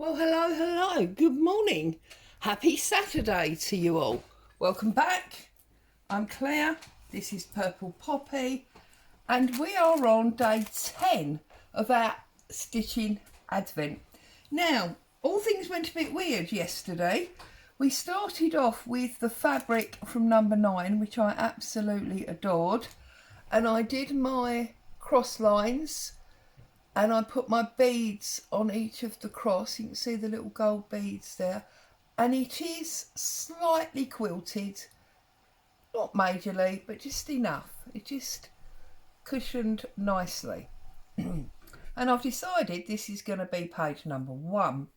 Well, hello. Good morning. Happy Saturday to you all. Welcome back. I'm Claire. This is Purple Poppy. And we are on day 10 of our stitching advent. Now, all things went a bit weird yesterday. We started off with the fabric from number 9, which I absolutely adored. And I did my cross lines. And I put my beads on each of the cross. You can see the little gold beads there. And it is slightly quilted. Not majorly, but just enough. It just cushioned nicely. And I've decided this is going to be page number 1.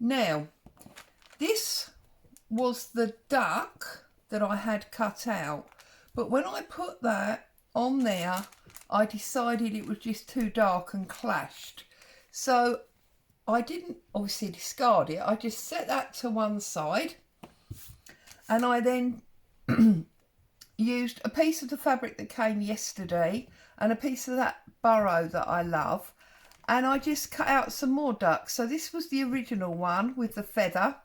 Now, this was the duck that I had cut out. But when I put that on there, I decided it was just too dark and clashed. So I didn't obviously discard it. I just set that to one side. And I then used a piece of the fabric that came yesterday and a piece of that burrow that I love. And I just cut out some more ducks. So this was the original one with the feather.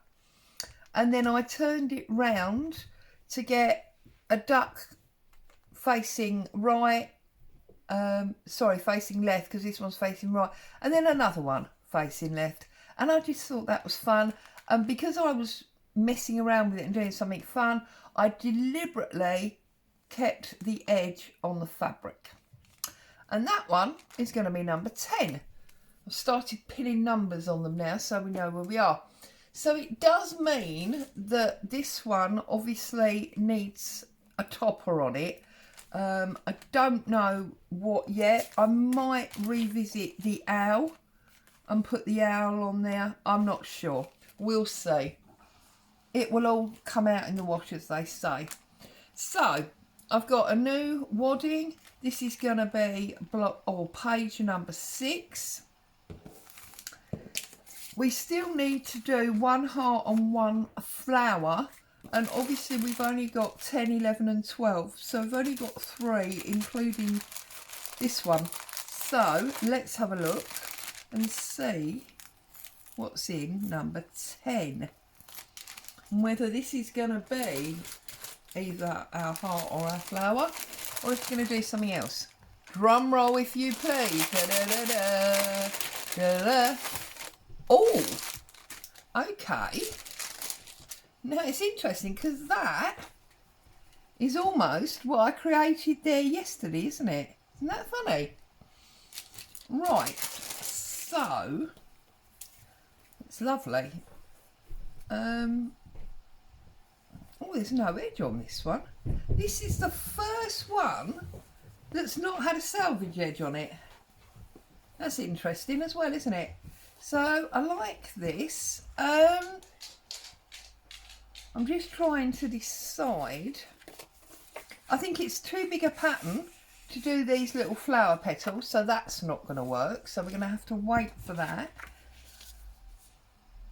And then I turned it round to get a duck facing right. Facing left, because this one's facing right, and then another one facing left. And I just thought that was fun. And because I was messing around with it and doing something fun, I deliberately kept the edge on the fabric. And that one is going to be number 10. I've started pinning numbers on them now so we know where we are. So it does mean that this one obviously needs a topper on it. I don't know what yet. I might revisit the owl and put the owl on there. I'm not sure. We'll see. It will all come out in the wash, as they say. So I've got a new wadding. This is going to be page number 6. We still need to do one heart and one flower. And obviously we've only got 10, 11 and 12. So we've only got 3, including this one. So let's have a look and see what's in number 10. And whether this is going to be either our heart or our flower, or it's going to do something else. Drum roll if you please. Da, da, da, da. Da, da. Oh, okay. Now it's interesting because that is almost what I created there yesterday, isn't it? Isn't that funny? Right, so it's lovely. Oh, there's no edge on this one. This is the first one that's not had a salvage edge on it. That's interesting as well, isn't it? So I like this. I'm just trying to decide. I think it's too big a pattern to do these little flower petals, so that's not going to work. So we're going to have to wait for that.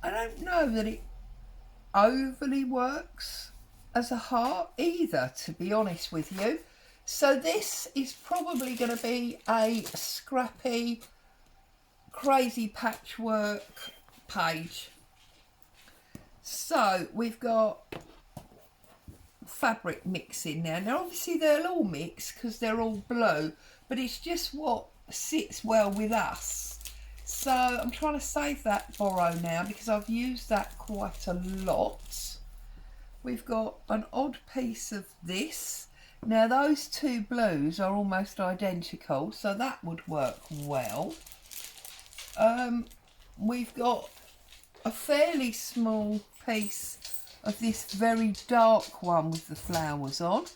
I don't know that it overly works as a heart either, to be honest with you. So this is probably going to be a scrappy, crazy patchwork page. So we've got fabric mixing now. Now obviously they'll all mix because they're all blue, but it's just what sits well with us. So I'm trying to save that borrow now because I've used that quite a lot. We've got an odd piece of this. Now those two blues are almost identical, so that would work well. We've got a fairly small piece of this very dark one with the flowers on.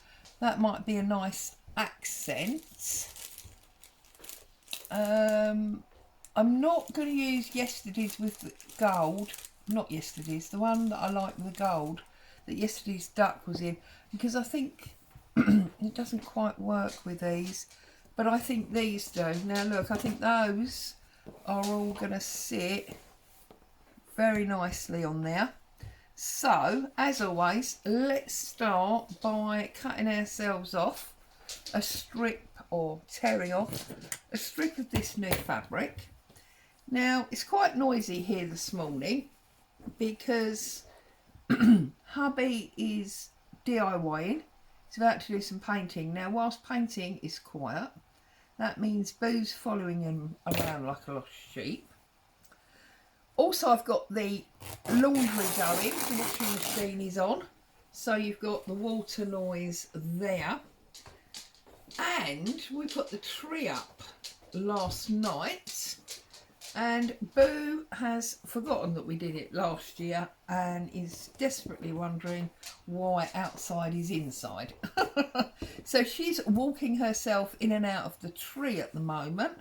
That might be a nice accent. I'm not going to use yesterday's with the gold. Not yesterday's, the one that I like with the gold that yesterday's duck was in, because I think it doesn't quite work with these, but I think these do. Now look, I think those are all going to sit very nicely on there. So as always, let's start by cutting ourselves off a strip, or tearing off a strip of this new fabric. Now, it's quite noisy here this morning because hubby is DIYing. He's about to do some painting. Now, whilst painting is quiet, that means Boo's following him around like a lost sheep. Also, I've got the laundry going. The washing machine is on. So you've got the water noise there. And we put the tree up last night. And Boo has forgotten that we did it last year and is desperately wondering why outside is inside. So she's walking herself in and out of the tree at the moment.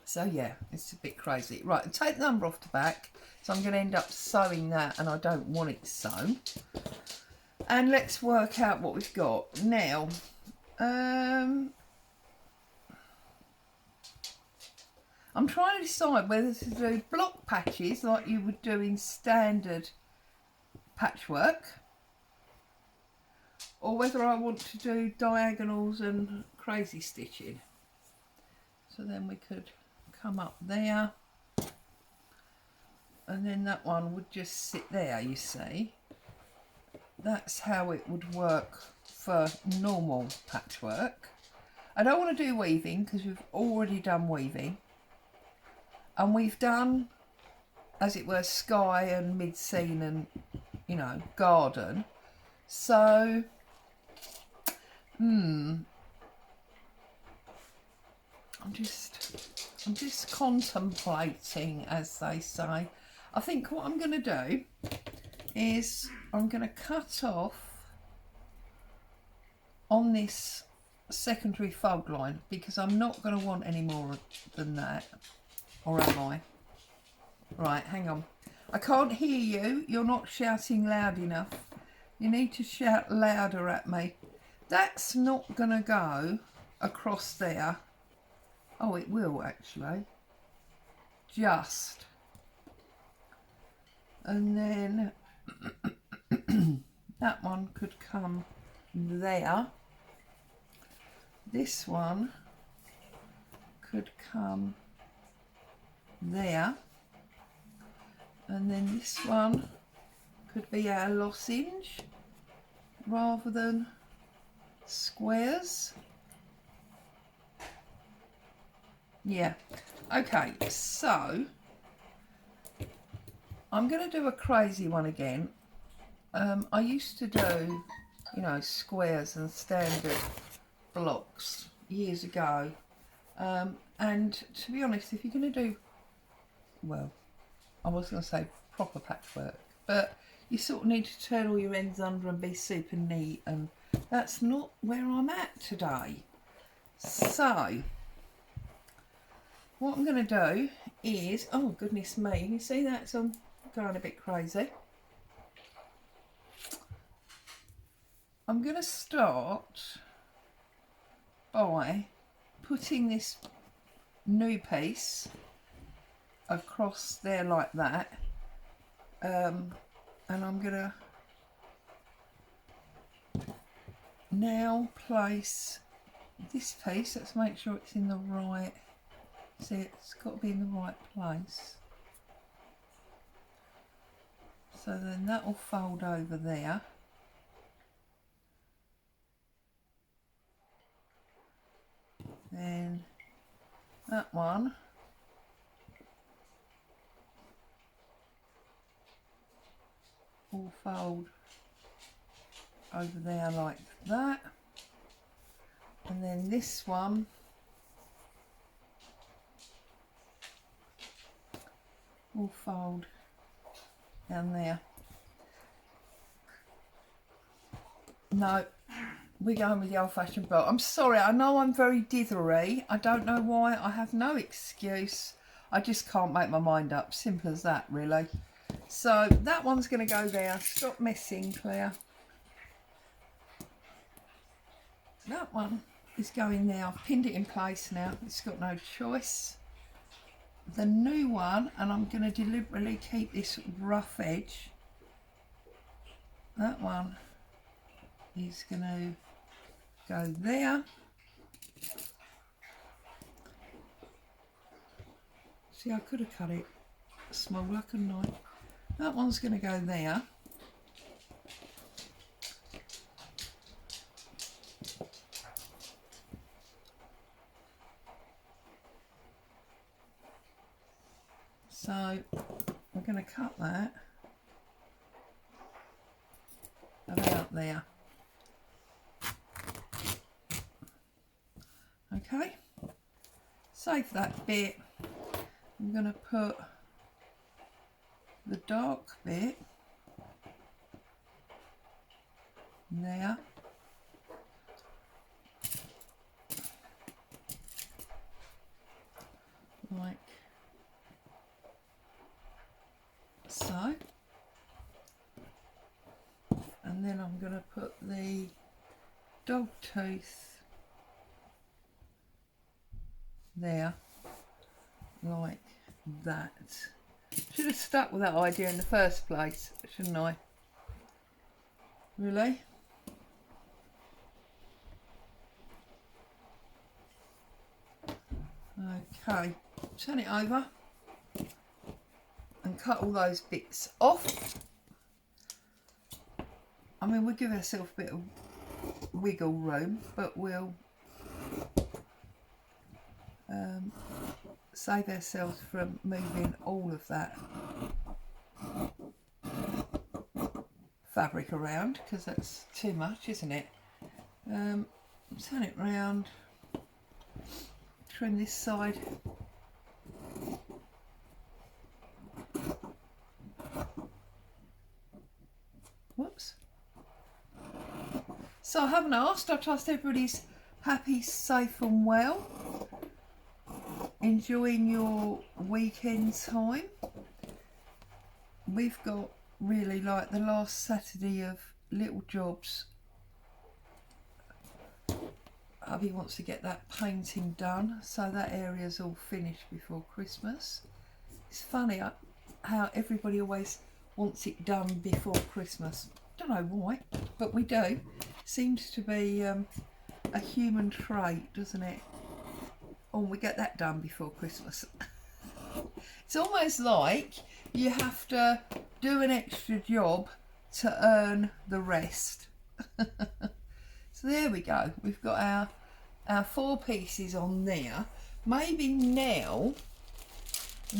So yeah, it's a bit crazy. Right, take the number off the back. So I'm going to end up sewing that and I don't want it sewn. And let's work out what we've got. Now, I'm trying to decide whether to do block patches like you would do in standard patchwork, or whether I want to do diagonals and crazy stitching. So then we could come up there, and then that one would just sit there, you see. That's how it would work for normal patchwork. I don't want to do weaving because we've already done weaving. And we've done, as it were, sky and mid-scene and, you know, garden. So, I'm just contemplating, as they say. I think what I'm going to do is I'm going to cut off on this secondary fold line because I'm not going to want any more than that. Or am I? Right, hang on. I can't hear you. You're not shouting loud enough. You need to shout louder at me. That's not going to go across there. Oh, it will actually. Just. And then that one could come there. This one could come there, and then this one could be our lozenge rather than squares. Yeah, okay, so I'm going to do a crazy one again. I used to do, you know, squares and standard blocks years ago, and to be honest, if you're going to do, well, I was going to say proper patchwork, but you sort of need to turn all your ends under and be super neat, and that's not where I'm at today. So what I'm going to do is, oh goodness me, you see that? So I'm going a bit crazy. I'm going to start by putting this new piece across there like that, and I'm gonna now place this piece. Let's make sure it's in the right, see, it's got to be in the right place, so then that will fold over there. Then that one will fold over there like that, and then this one will fold down there. No, we're going with the old-fashioned block. I'm sorry, I know I'm very dithery. I don't know why. I have no excuse. I just can't make my mind up. Simple as that, really. So that one's going to go there. Stop messing, Claire. That one is going there. I've pinned it in place now. It's got no choice. The new one, and I'm going to deliberately keep this rough edge. That one is going to go there. See, I could have cut it smaller, couldn't I? That one's going to go there. So we're going to cut that about there. Okay, save that bit. I'm going to put the dark bit there. Like so. And then I'm going to put the dog tooth there, like that. Should have stuck with that idea in the first place, shouldn't I? Really? Okay, turn it over and cut all those bits off. I mean, we'll give ourselves a bit of wiggle room, but we'll save ourselves from moving all of that fabric around, because that's too much, isn't it? Turn it round, trim this side. Whoops. So I haven't asked, I trust everybody's happy, safe and well, enjoying your weekend time. We've got really like the last Saturday of little jobs. Hubby wants to get that painting done, so that area's all finished before Christmas. It's funny how everybody always wants it done before Christmas. Don't know why, but we do. Seems to be a human trait, doesn't it? Oh, we get that done before Christmas. It's almost like you have to do an extra job to earn the rest. So there we go. We've got our 4 pieces on there. Maybe now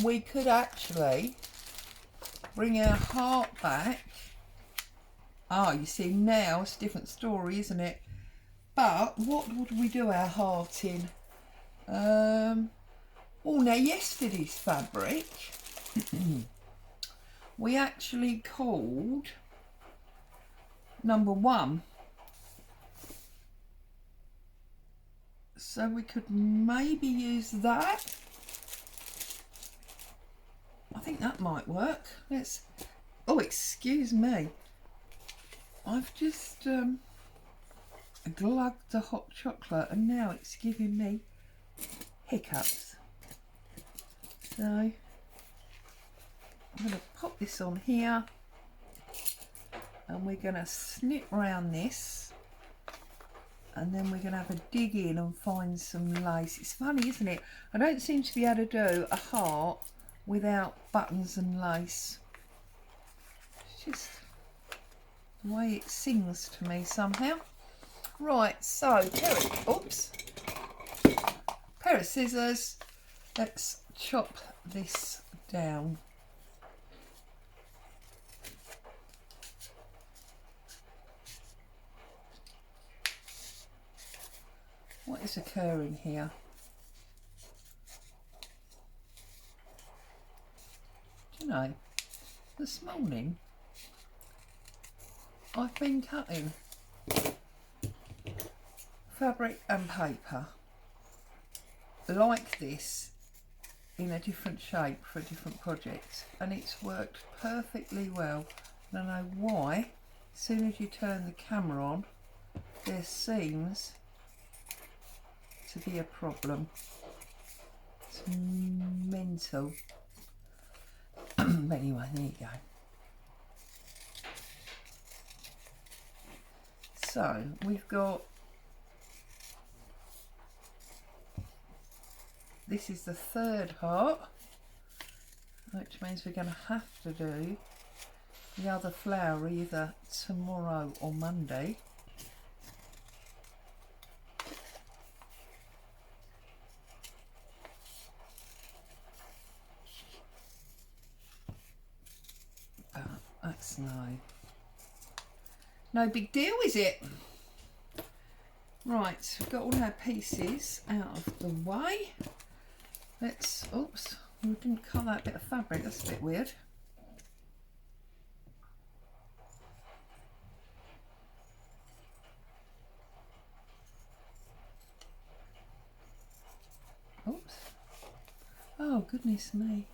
we could actually bring our heart back. Ah, you see, now it's a different story, isn't it? But what would we do our heart in? Oh, now yesterday's fabric we actually called number 1. So we could maybe use that. I think that might work. Let's. Oh, excuse me. I've just glugged the hot chocolate and now it's giving me hiccups. So I'm going to pop this on here and we're going to snip round this, and then we're going to have a dig in and find some lace. It's funny, isn't it? I don't seem to be able to do a heart without buttons and lace. It's just the way it sings to me somehow. Right, so pair of scissors. Let's chop this down. What is occurring here? Do you know, this morning I've been cutting fabric and paper like this in a different shape for a different project, and it's worked perfectly well. I don't know why, as soon as you turn the camera on, there seems to be a problem. It's mental. Anyway, there you go. So we've got, this is the 3rd heart. which means we're going to have to do the other flower either tomorrow or Monday. But that's no big deal, is it? Right, we've got all our pieces out of the way. Let's, oops, we didn't cut that bit of fabric, that's a bit weird. Oops. Oh, goodness me.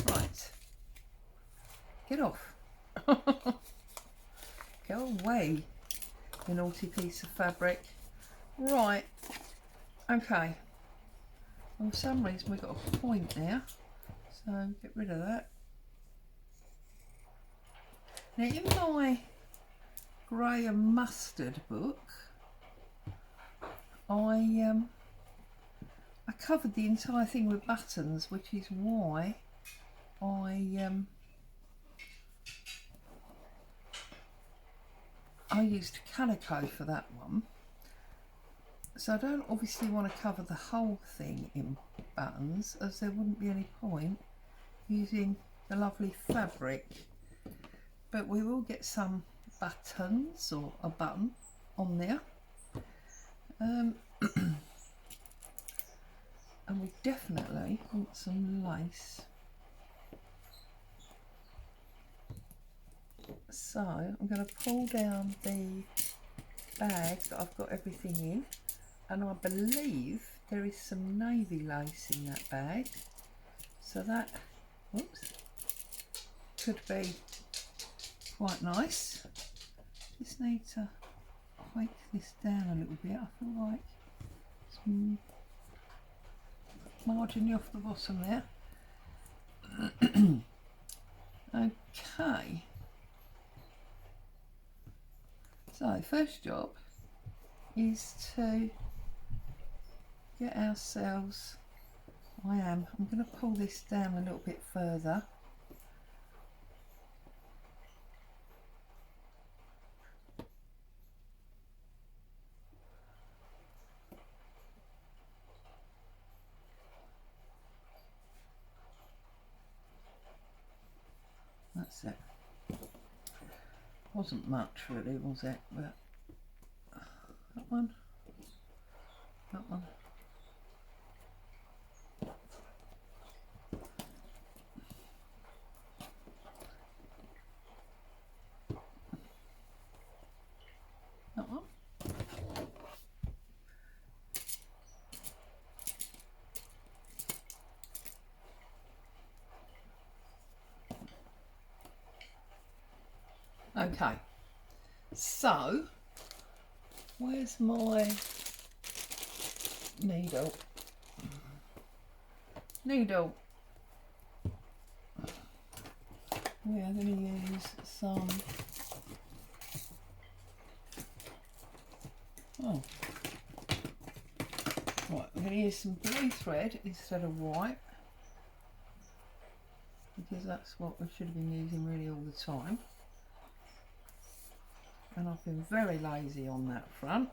Right. Get off. Go away, you naughty piece of fabric. Right. Okay. For some reason we've got a point there. So get rid of that. Now in my grey and mustard book, I covered the entire thing with buttons, which is why I used calico for that one. So I don't obviously want to cover the whole thing in buttons, as there wouldn't be any point using the lovely fabric. But we will get some buttons, or a button on there. And we definitely want some lace. So I'm going to pull down the bag that I've got everything in, and I believe there is some navy lace in that bag, so that, oops, could be quite nice. Just need to weight this down a little bit. I feel like it's marginally off the bottom there. Okay. So first job is to get ourselves, I'm going to pull this down a little bit further. That's it. Wasn't much really, was it? But that one, that one. That one. Okay, so where's my needle? We are going to use some, right, we're going to use some blue thread instead of white, because that's what we should have been using really all the time. And I've been very lazy on that front.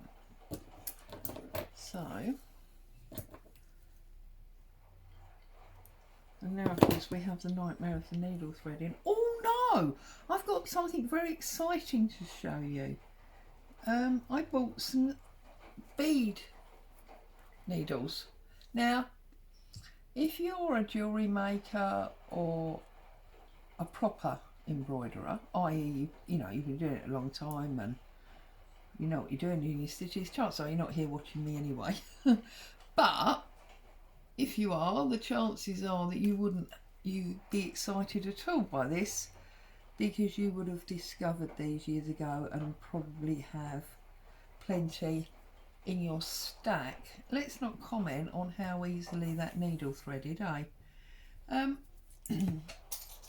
So, and now of course we have the nightmare of the needle threading. Oh no! I've got something very exciting to show you. I bought some bead needles. Now, if you're a jewellery maker or a proper embroiderer, i.e. you know, you've been doing it a long time and you know what you're doing your stitches, chances are you're not here watching me anyway. But if you are, the chances are that you'd be excited at all by this, because you would have discovered these years ago and probably have plenty in your stack. Let's not comment on how easily that needle threaded, eh?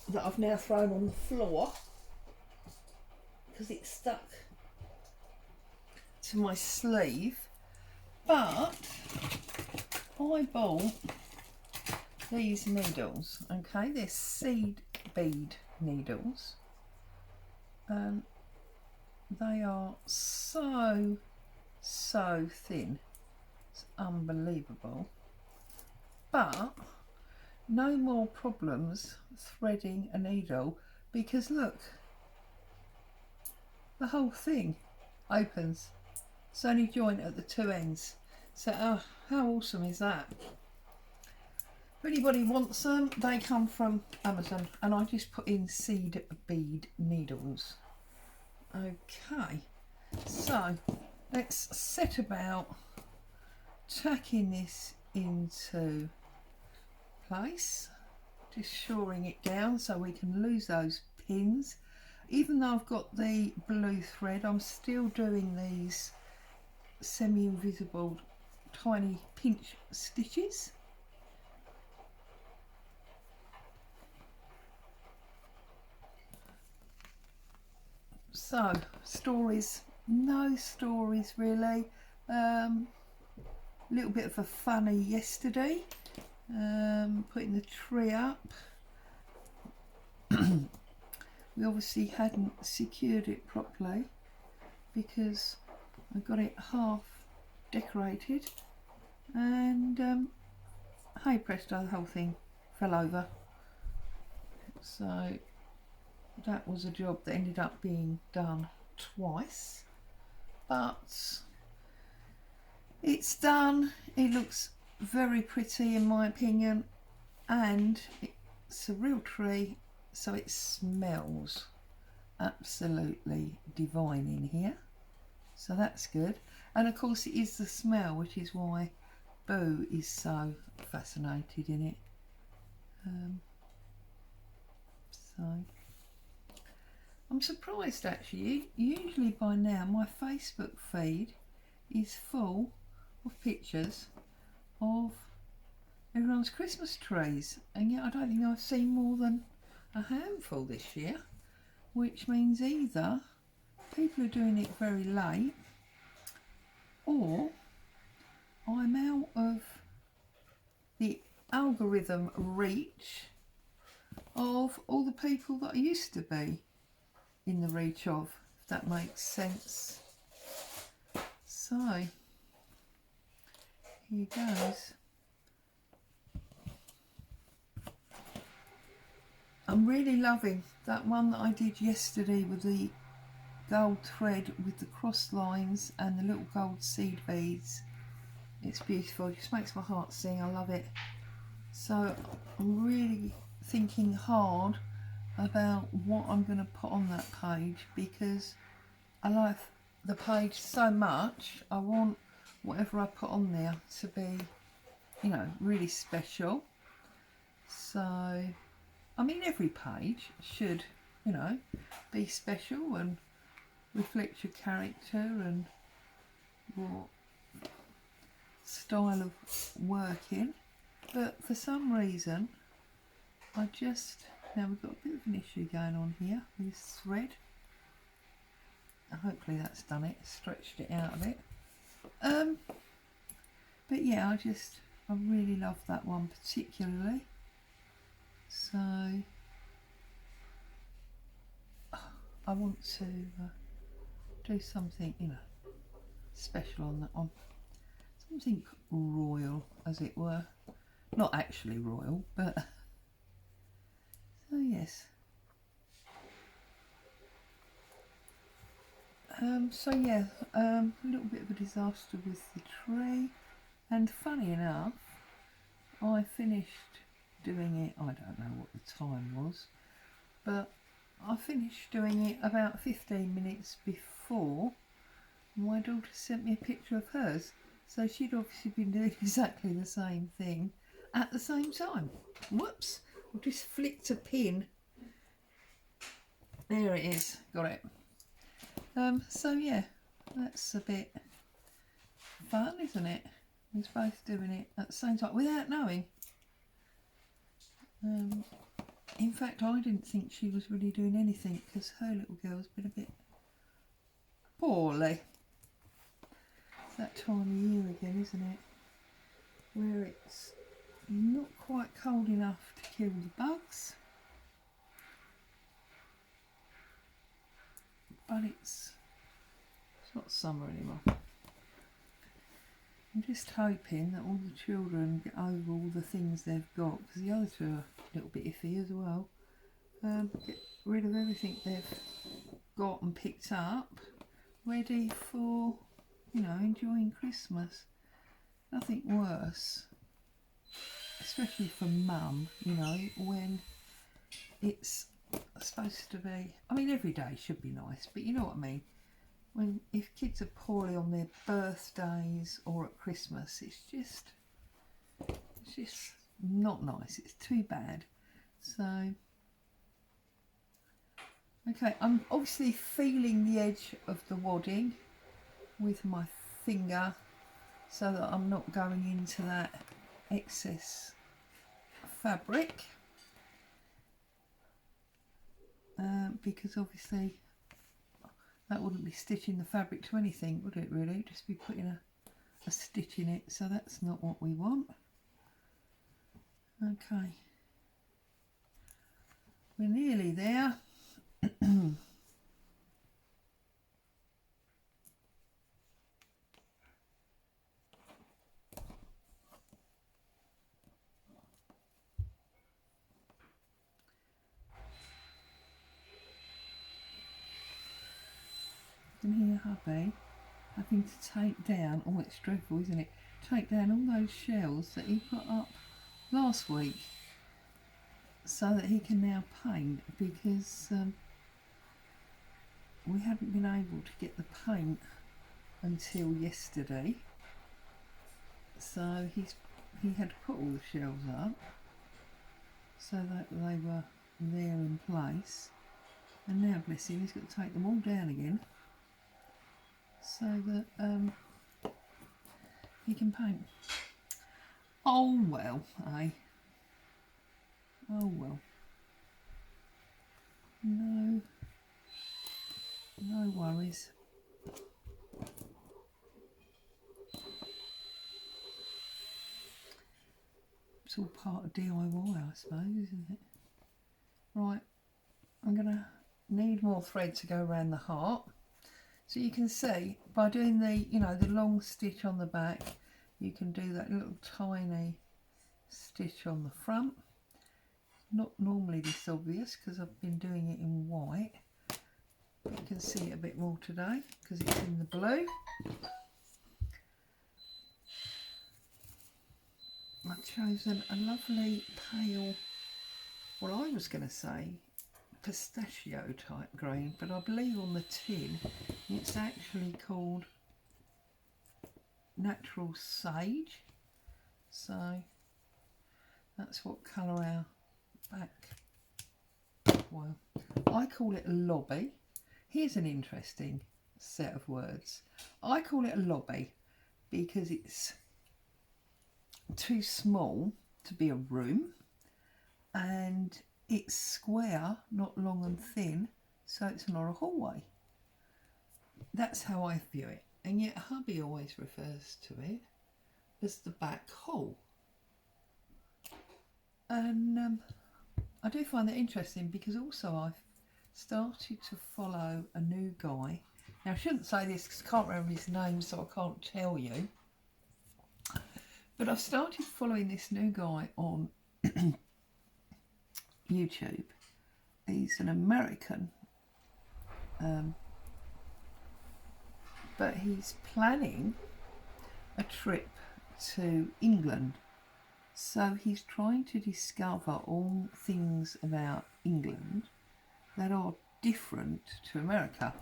That I've now thrown on the floor because it's stuck to my sleeve. But I bought these needles. Okay, they're seed bead needles. They are so thin, it's unbelievable. But no more problems threading a needle, because look, the whole thing opens. It's only joint at the two ends. So how awesome is that? If anybody wants them, they come from Amazon, and I just put in seed bead needles. Okay, so let's set about tacking this into place, just shoring it down so we can lose those pins. Even though I've got the blue thread, I'm still doing these semi-invisible tiny pinch stitches. So stories, no stories really. Little bit of a funny yesterday, putting the tree up. We obviously hadn't secured it properly because I got it half decorated, and hey presto, the whole thing fell over. So that was a job that ended up being done twice, but it's done. It looks very pretty in my opinion, and it's a real tree, so it smells absolutely divine in here, so that's good. And of course it is the smell, which is why Boo is so fascinated in it. So I'm surprised actually, usually by now my Facebook feed is full of pictures of everyone's Christmas trees, and yet I don't think I've seen more than a handful this year, which means either people are doing it very late, or I'm out of the algorithm reach of all the people that I used to be in the reach of, if that makes sense. So here goes. I'm really loving that one that I did yesterday with the gold thread with the cross lines and the little gold seed beads. It's beautiful, it just makes my heart sing, I love it. So I'm really thinking hard about what I'm going to put on that page, because I like the page so much. I want whatever I put on there to be, you know, really special. So I mean, every page should, you know, be special and reflect your character and your style of working. But for some reason, I just, now we've got a bit of an issue going on here with this thread. Hopefully that's done it, stretched it out a bit. But yeah, I really love that one particularly. So I want to do something, you know, special on that one. Something royal, as it were. Not actually royal, but so yes. So yeah, a little bit of a disaster with the tree, and funny enough, I finished doing it, I don't know what the time was, but I finished doing it about 15 minutes before my daughter sent me a picture of hers. So she'd obviously been doing exactly the same thing at the same time. Whoops, I just flicked a pin. There it is, got it. So yeah, that's a bit fun, isn't it? We're both doing it at the same time without knowing. In fact, I didn't think she was really doing anything because her little girl's been a bit poorly. It's that time of year again, isn't it? Where it's not quite cold enough to kill the bugs, but it's not summer anymore. I'm just hoping that all the children get over all the things they've got, because the other two are a little bit iffy as well. Get rid of everything they've got and picked up, ready for, you know, enjoying Christmas. Nothing worse, especially for mum, you know, when it's supposed to be, I mean, every day should be nice, but you know what I mean. When, if kids are poorly on their birthdays or at Christmas, it's just not nice. It's too bad. So, okay, I'm obviously feeling the edge of the wadding with my finger so that I'm not going into that excess fabric, because obviously that wouldn't be stitching the fabric to anything, would it really? Just be putting a stitch in it, so that's not what we want. Okay, we're nearly there. You can hear hubby having to take down, oh it's dreadful isn't it, take down all those shells that he put up last week so that he can now paint, because we hadn't been able to get the paint until yesterday, so he had to put all the shells up so that they were there in place, and now bless him, he's got to take them all down again so that he can paint. Oh well, eh? Oh well. No worries. It's all part of DIY, I suppose, isn't it? Right, I'm gonna need more thread to go around the heart. So you can see by doing the, you know, the long stitch on the back, you can do that little tiny stitch on the front. Not normally this obvious because I've been doing it in white, but you can see it a bit more today because it's in the blue. I've chosen a lovely pale, well I was going to say pistachio type green, but I believe on the tin it's actually called Natural Sage, so that's what colour our back, well I call it a lobby. Here's an interesting set of words. I call it a lobby because it's too small to be a room, and it's square, not long and thin, so it's not a hallway. That's how I view it, and yet hubby always refers to it as the back hall. And I do find that interesting because also I've started to follow a new guy. Now I shouldn't say this because I can't remember his name, so I can't tell you. But I've started following this new guy on YouTube. He's an American, but he's planning a trip to England. So he's trying to discover all things about England that are different to America.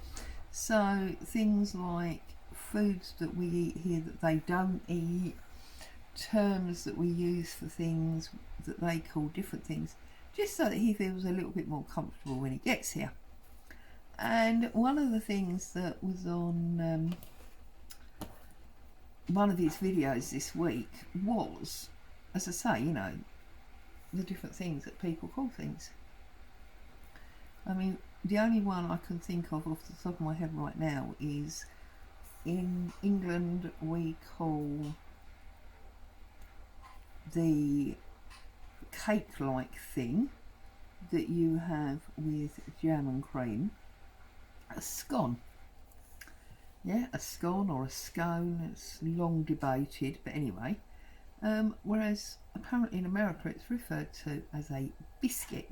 So things like foods that we eat here that they don't eat, terms that we use for things that they call different things, just so that he feels a little bit more comfortable when he gets here. And one of the things that was on one of his videos this week was, as I say, you know, the different things that people call things. I mean, the only one I can think of off the top of my head right now is in England we call the cake-like thing that you have with jam and cream, a scone. Yeah, a scone or a scone, it's long debated, but anyway. Whereas apparently in America it's referred to as a biscuit.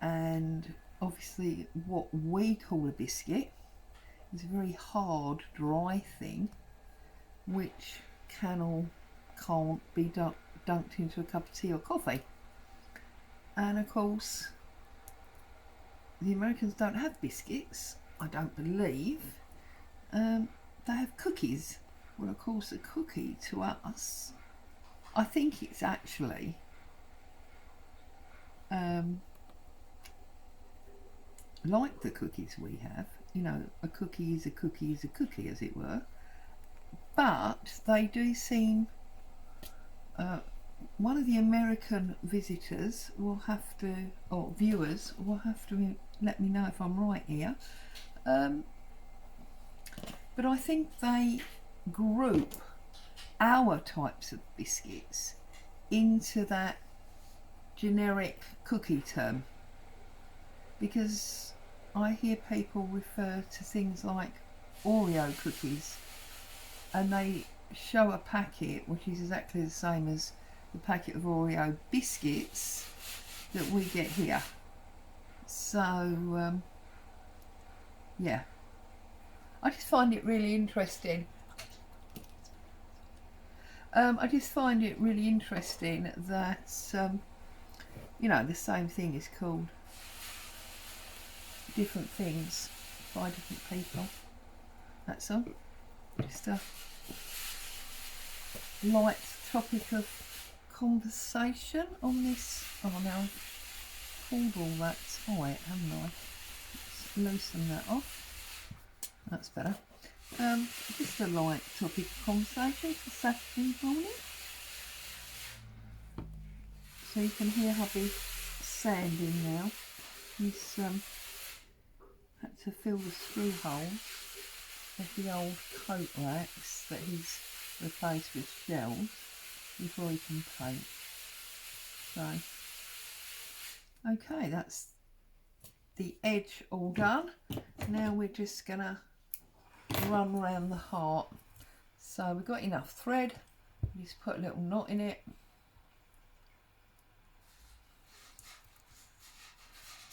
And obviously what we call a biscuit is a very hard, dry thing which can or can't be dunked into a cup of tea or coffee. And of course the Americans don't have biscuits, I don't believe. They have cookies. Well, of course a cookie to us, I think it's actually like the cookies we have. You know, a cookie is a cookie is a cookie, as it were. But they do seem, one of the American visitors will have to, or viewers will have to let me know if I'm right here. But I think they group our types of biscuits into that generic cookie term, because I hear people refer to things like Oreo cookies and they show a packet which is exactly the same as the packet of Oreo biscuits that we get here. So yeah, I just find it really interesting. I just find it really interesting that you know, the same thing is called different things by different people. That's all. Just a light topic of conversation on this. Oh, now I've pulled all that tight, haven't I? Let's loosen that off. That's better. Just a light topic of conversation for Saturday morning. So you can hear hubby sanding now. He's had to fill the screw holes of the old coat racks that he's replaced with shells before he can paint. So, okay, that's the edge all done. Now we're just gonna run around the heart. So we've got enough thread. Just put a little knot in it.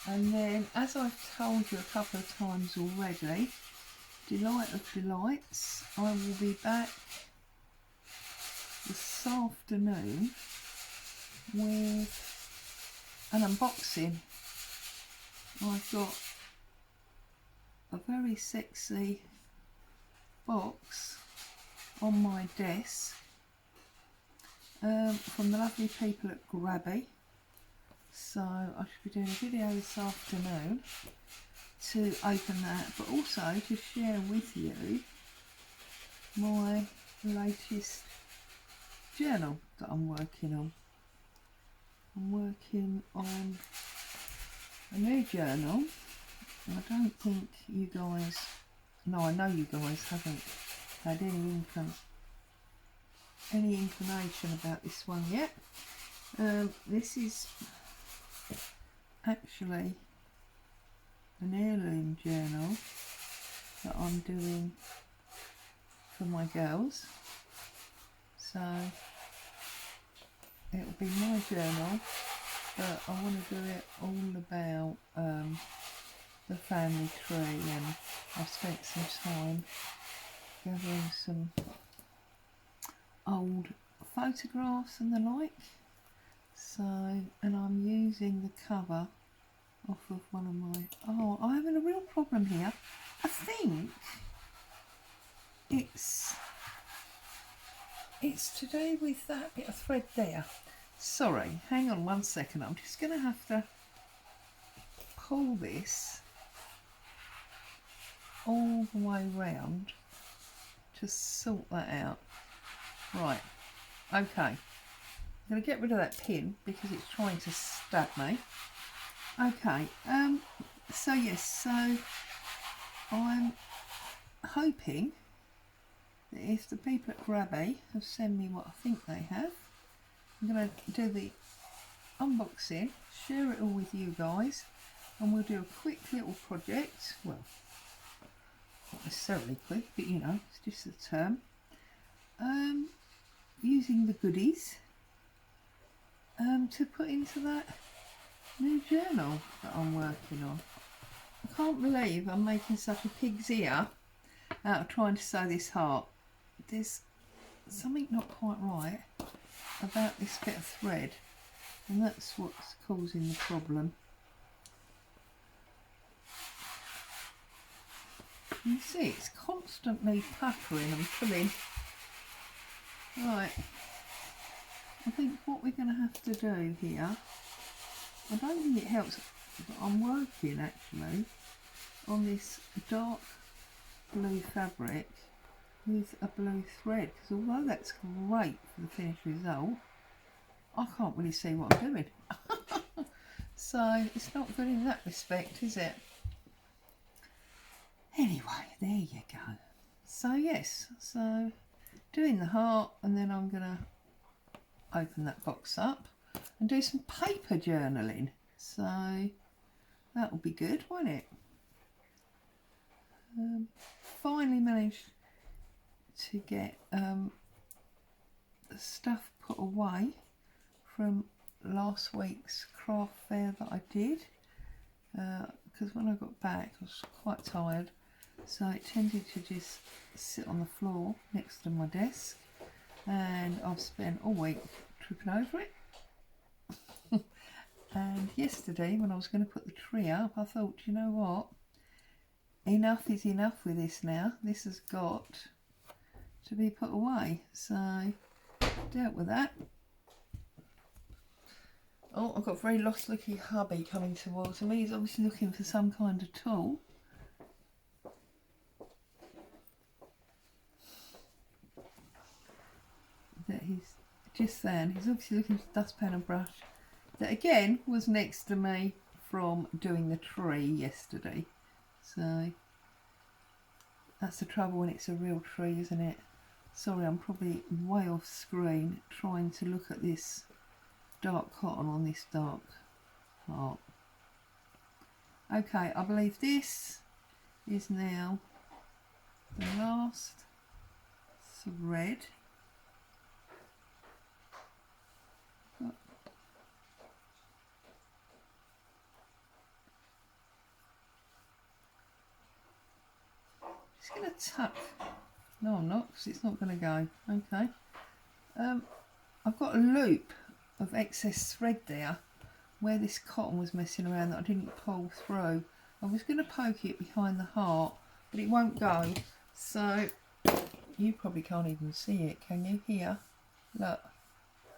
And then, as I've told you a couple of times already, delight of delights, I will be back this afternoon with an unboxing. I've got a very sexy box on my desk from the lovely people at Grabby. So I should be doing a video this afternoon to open that, but also to share with you my latest journal that I'm working on. I'm working on a new journal. I don't think you guys, no, I know you guys haven't had any inclination about this one yet. This is actually an heirloom journal that I'm doing for my girls. So it'll be my journal, but I want to do it all about the family tree, and I've spent some time gathering some old photographs and the like. So, and I'm using the cover off of one of my, oh, I'm having a real problem here. I think it's to do with that bit of thread there. Sorry, hang on one second. I'm just going to have to pull this all the way round to sort that out. Right, okay. I'm going to get rid of that pin because it's trying to stab me. Okay, so yes, so I'm hoping that if the people at Grabby have sent me what I think they have, I'm going to do the unbox it, share it all with you guys, and we'll do a quick little project. Well, not necessarily quick, but you know, it's just a term. Using the goodies to put into that new journal that I'm working on. I can't believe I'm making such a pig's ear out of trying to sew this heart. There's something not quite right about this bit of thread, and that's what's causing the problem. You see, it's constantly puckering and pulling. Right, I think what we're going to have to do here, I don't think it helps, but I'm working actually on this dark blue fabric with a blue thread, because although that's great for the finished result, I can't really see what I'm doing. So it's not good in that respect, is it? Anyway, there you go. So yes, so doing the heart, and then I'm going to open that box up and do some paper journaling. So that will be good, won't it? Finally managed to get the stuff put away from last week's craft fair that I did, because when I got back I was quite tired, so it tended to just sit on the floor next to my desk, and I've spent all week tripping over it. And yesterday when I was going to put the tree up, I thought, you know what, enough is enough with this now. This has got to be put away. So dealt with that. Oh, I've got a very lost looking hubby coming towards me. He's obviously looking for some kind of tool. That he's just there, and he's obviously looking for dustpan and brush. That again was next to me from doing the tree yesterday. So that's the trouble when it's a real tree, isn't it? Sorry, I'm probably way off screen trying to look at this dark cotton on this dark heart. Okay, I believe this is now the last thread. Just going to tuck. No, I'm not, because it's not going to go. Okay. I've got a loop of excess thread there where this cotton was messing around that I didn't pull through. I was going to poke it behind the heart, but it won't go. So you probably can't even see it, can you? Here, look.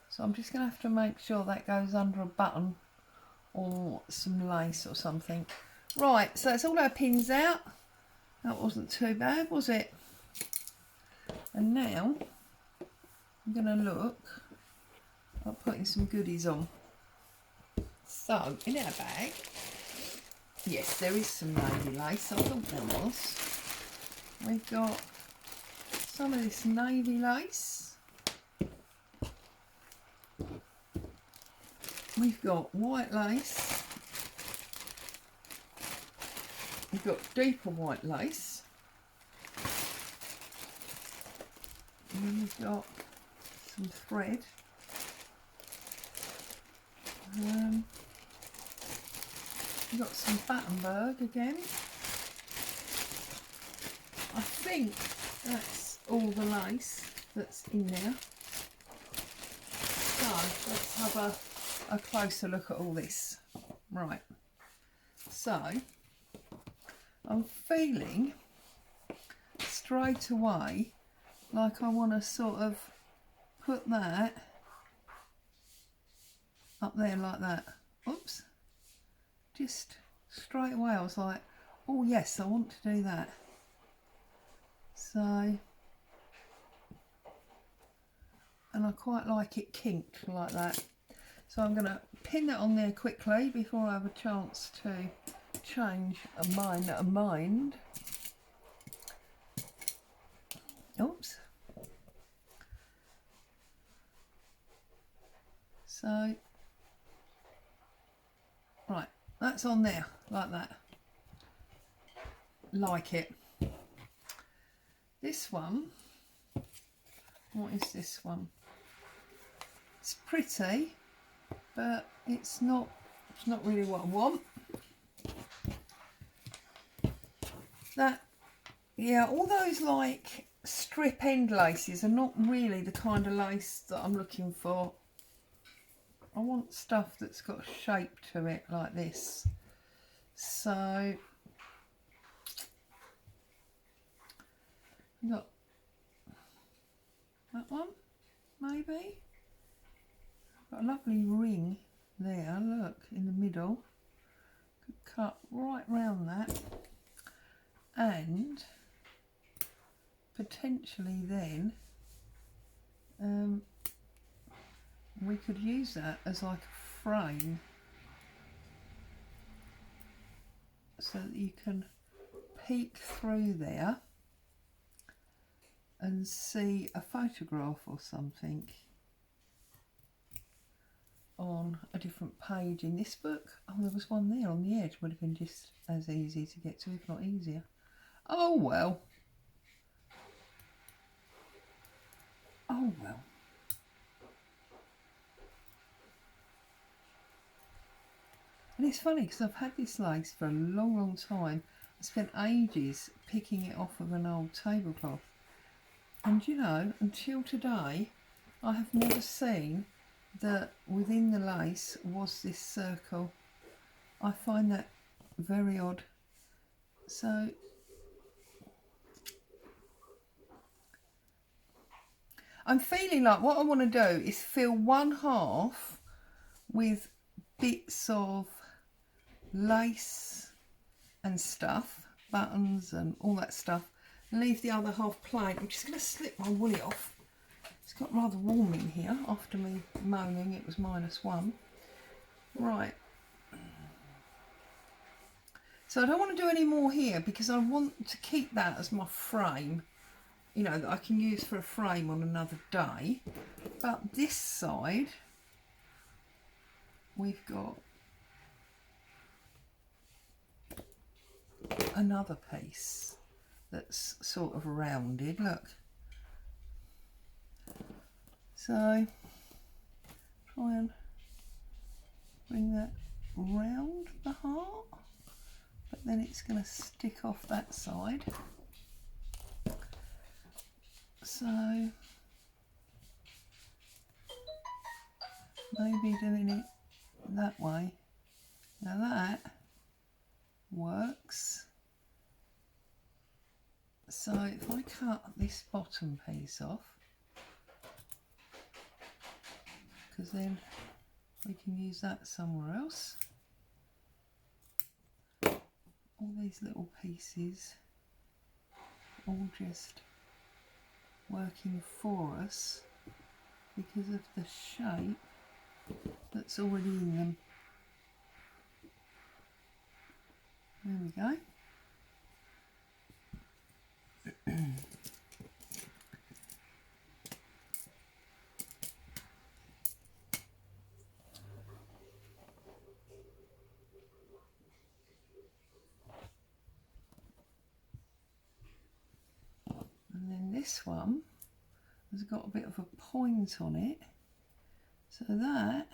So I'm just going to have to make sure that goes under a button or some lace or something. Right, so that's all our pins out. That wasn't too bad, was it? And now I'm going to look at putting some goodies on. So in our bag, yes, there is some navy lace. I thought there was. We've got some of this navy lace. We've got white lace. We've got deeper white lace. And then we've got some thread. We've got some Battenberg again. I think that's all the lace that's in there. So let's have a closer look at all this. Right, so I'm feeling straight away like I want to sort of put that up there like that. Oops. Just straight away I was like, oh yes, I want to do that. So, and I quite like it kinked like that. So I'm going to pin that on there quickly before I have a chance to change a mind. Oops. So that's on there like that. Like it. This one, what is this one? It's pretty, but it's not really what I want. That, yeah, all those like strip end laces are not really the kind of lace that I'm looking for. I want stuff that's got shape to it like this. So I've got that one, maybe. Got a lovely ring there, look, in the middle. Could cut right round that, and potentially then we could use that as like a frame, so that you can peek through there and see a photograph or something on a different page in this book. Oh, there was one there on the edge, would have been just as easy to get to, if not easier. Oh well. Oh well. And it's funny because I've had this lace for a long time. I spent ages picking it off of an old tablecloth. And you know, until today, I have never seen that within the lace was this circle. I find that very odd. So I'm feeling like what I want to do is fill one half with bits of lace and stuff, buttons and all that stuff, and leave the other half plain. I'm just going to slip my woolly off. It's got rather warm in here after me moaning it was -1. Right. So I don't want to do any more here because I want to keep that as my frame, you know, that I can use for a frame on another day. But this side, we've got another piece that's sort of rounded, look. So try and bring that round the heart, but then it's going to stick off that side. So maybe doing it that way. Now that works. So if I cut this bottom piece off, because then we can use that somewhere else. All these little pieces all just working for us because of the shape that's already in them. There we go. And then this one has got a bit of a point on it, so that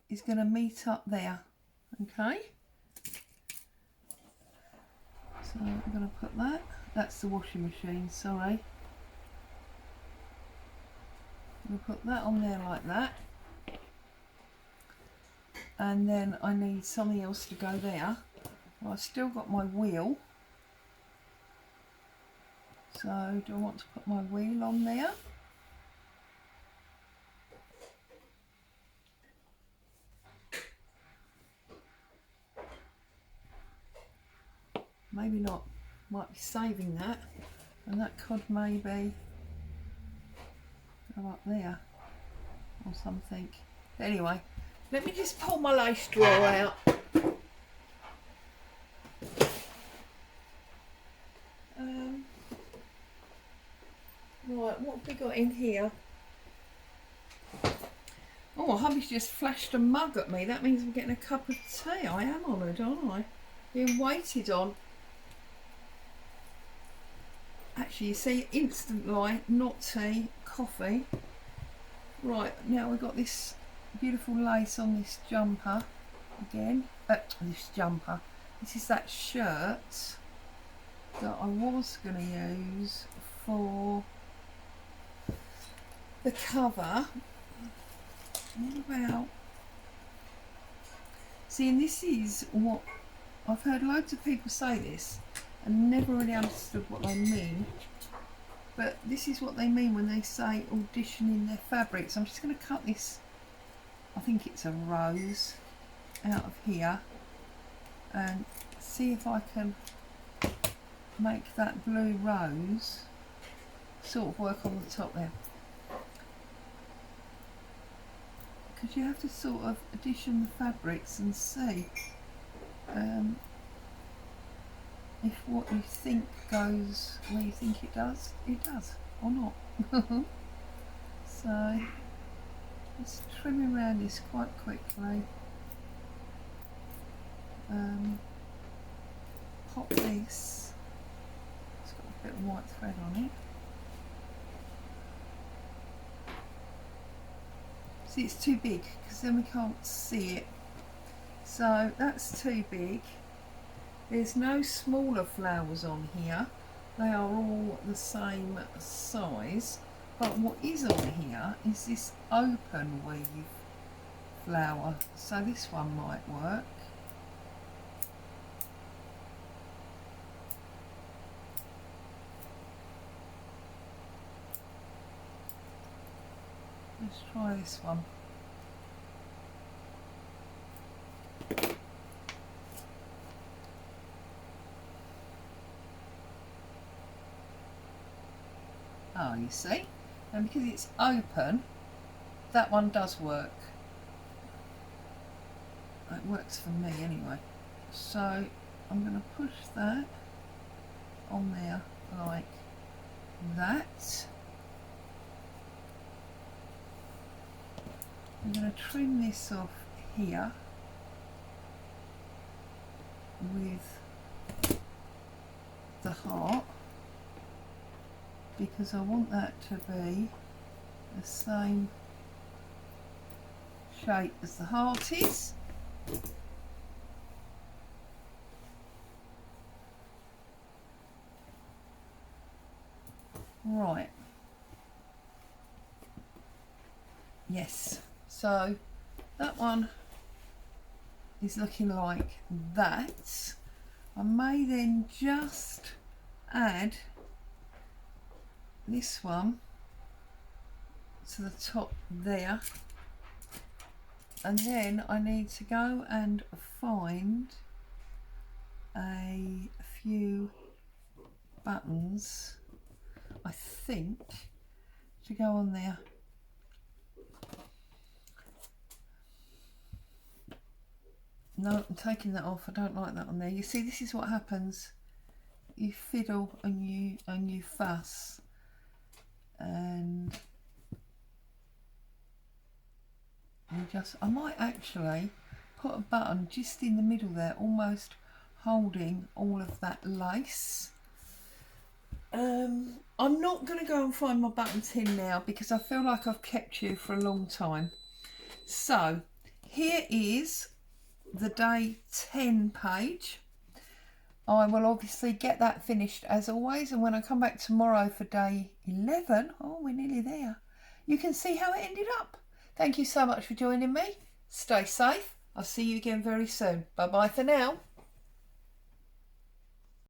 is going to meet up there, okay? So I'm going to put that's the washing machine, sorry. I'm going to put that on there like that. And then I need something else to go there. Well, I've still got my wheel. So do I want to put my wheel on there? Maybe not. Might be saving that, and that could maybe go up there or something. Anyway, let me just pull my lace drawer out. Right, what have we got in here? Oh, hubby's just flashed a mug at me. That means I'm getting a cup of tea. I am honoured, aren't I? Being waited on. Actually, you see, instant light, not tea, coffee. Right, now we've got this beautiful lace on this jumper again. This jumper. This is that shirt that I was going to use for the cover. What about... See, and this is what... I've heard loads of people say this and never really understood what they mean. But this is what they mean when they say auditioning their fabrics. I'm just going to cut this, I think it's a rose, out of here and see if I can make that blue rose sort of work on the top there. Because you have to sort of audition the fabrics and see if what you think goes where you think it does or not. So just trimming around this quite quickly. Pop this. It's got a bit of white thread on it. See, it's too big because then we can't see it. So that's too big. There's no smaller flowers on here. They are all the same size. But what is on here is this open weave flower. So this one might work. Let's try this one. Oh, you see? And because it's open, that one does work. It works for me anyway. So I'm going to push that on there like that. I'm going to trim this off here with the heart, because I want that to be the same shape as the heart is. Right. Yes. So that one is looking like that. I may then just add this one to the top there, and then I need to go and find a few buttons, I think, to go on there. No, I'm taking that off. I don't like that on there. You see, this is what happens. You fiddle and you fuss, and you just... I might actually put a button just in the middle there, almost holding all of that lace. I'm not going to go and find my button tin now because I feel like I've kept you for a long time. So here is the day 10 page. I will obviously get that finished as always, and when I come back tomorrow for day 11, oh, we're nearly there, you can see how it ended up. Thank you so much for joining me. Stay safe. I'll see you again very soon. Bye bye for now.